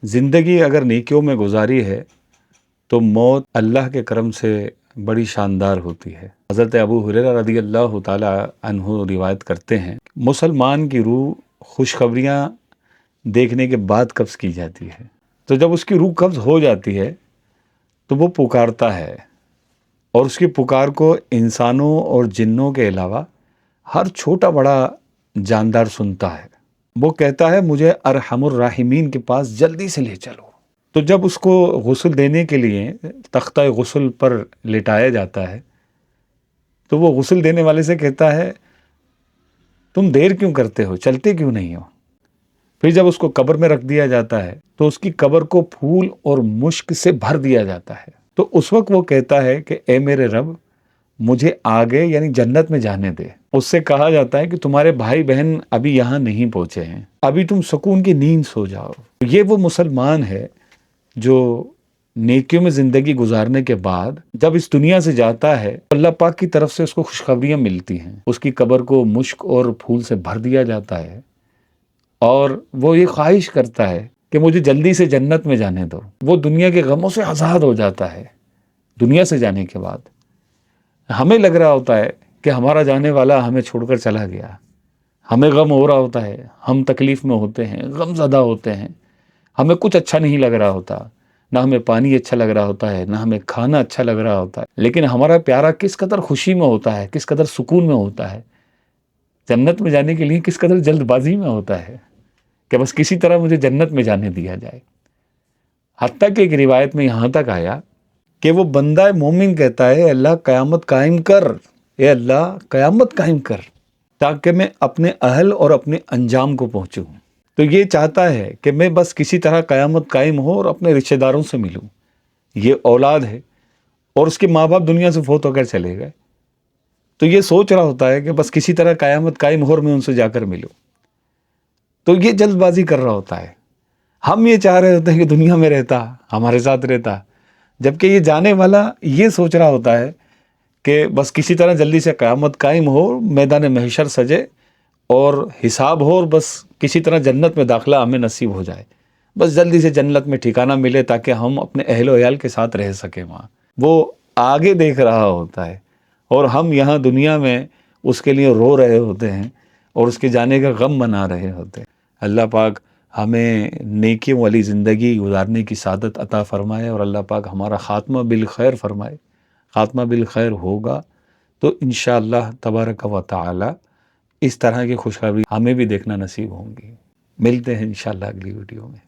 زندگی اگر نیکیوں میں گزاری ہے تو موت اللہ کے کرم سے بڑی شاندار ہوتی ہے۔ حضرت ابو ہریرہ رضی اللہ تعالی عنہ روایت کرتے ہیں، مسلمان کی روح خوشخبریاں دیکھنے کے بعد قبض کی جاتی ہے، تو جب اس کی روح قبض ہو جاتی ہے تو وہ پکارتا ہے، اور اس کی پکار کو انسانوں اور جنوں کے علاوہ ہر چھوٹا بڑا جاندار سنتا ہے۔ وہ کہتا ہے مجھے ارحم الراحمین کے پاس جلدی سے لے چلو۔ تو جب اس کو غسل دینے کے لیے تختہ غسل پر لٹایا جاتا ہے تو وہ غسل دینے والے سے کہتا ہے تم دیر کیوں کرتے ہو، چلتے کیوں نہیں ہو؟ پھر جب اس کو قبر میں رکھ دیا جاتا ہے تو اس کی قبر کو پھول اور مشک سے بھر دیا جاتا ہے، تو اس وقت وہ کہتا ہے کہ اے میرے رب مجھے آگے یعنی جنت میں جانے دے۔ اس سے کہا جاتا ہے کہ تمہارے بھائی بہن ابھی یہاں نہیں پہنچے ہیں، ابھی تم سکون کی نیند سو جاؤ۔ یہ وہ مسلمان ہے جو نیکیوں میں زندگی گزارنے کے بعد جب اس دنیا سے جاتا ہے اللہ پاک کی طرف سے اس کو خوشخبریاں ملتی ہیں، اس کی قبر کو مشک اور پھول سے بھر دیا جاتا ہے، اور وہ یہ خواہش کرتا ہے کہ مجھے جلدی سے جنت میں جانے دو۔ وہ دنیا کے غموں سے آزاد ہو جاتا ہے دنیا سے جانے کے بعد۔ ہمیں لگ رہا ہوتا ہے کہ ہمارا جانے والا ہمیں چھوڑ کر چلا گیا، ہمیں غم ہو رہا ہوتا ہے، ہم تکلیف میں ہوتے ہیں، غم زدہ ہوتے ہیں، ہمیں کچھ اچھا نہیں لگ رہا ہوتا، نہ ہمیں پانی اچھا لگ رہا ہوتا ہے، نہ ہمیں کھانا اچھا لگ رہا ہوتا ہے، لیکن ہمارا پیارا کس قدر خوشی میں ہوتا ہے، کس قدر سکون میں ہوتا ہے، جنت میں جانے کے لیے کس قدر جلد بازی میں ہوتا ہے کہ بس کسی طرح مجھے جنت میں جانے دیا جائے۔ حتیٰ کہ ایک روایت میں یہاں تک آیا کہ وہ بندہ مومن کہتا ہے اے اللہ قیامت قائم کر، اے اللہ قیامت قائم کر تاکہ میں اپنے اہل اور اپنے انجام کو پہنچوں۔ تو یہ چاہتا ہے کہ میں بس کسی طرح قیامت قائم ہو اور اپنے رشتہ داروں سے ملوں۔ یہ اولاد ہے اور اس کے ماں باپ دنیا سے فوت ہو کر چلے گئے، تو یہ سوچ رہا ہوتا ہے کہ بس کسی طرح قیامت قائم ہو اور میں ان سے جا کر ملوں، تو یہ جلد بازی کر رہا ہوتا ہے۔ ہم یہ چاہ رہے ہوتے ہیں کہ دنیا میں رہتا، ہمارے ساتھ رہتا، جبکہ یہ جانے والا یہ سوچ رہا ہوتا ہے کہ بس کسی طرح جلدی سے قیامت قائم ہو، میدان محشر سجے اور حساب ہو، اور بس کسی طرح جنت میں داخلہ ہمیں نصیب ہو جائے، بس جلدی سے جنت میں ٹھکانہ ملے تاکہ ہم اپنے اہل و عیال کے ساتھ رہ سکیں وہاں۔ وہ آگے دیکھ رہا ہوتا ہے اور ہم یہاں دنیا میں اس کے لیے رو رہے ہوتے ہیں اور اس کے جانے کا غم منا رہے ہوتے ہیں۔ اللہ پاک ہمیں نیکیوں والی زندگی گزارنے کی سعادت عطا فرمائے، اور اللہ پاک ہمارا خاتمہ بالخیر فرمائے۔ خاتمہ بالخیر ہوگا تو انشاءاللہ تبارک و تعالی اس طرح کی خوشخبری ہمیں بھی دیکھنا نصیب ہوں گی۔ ملتے ہیں انشاءاللہ اگلی ویڈیو میں۔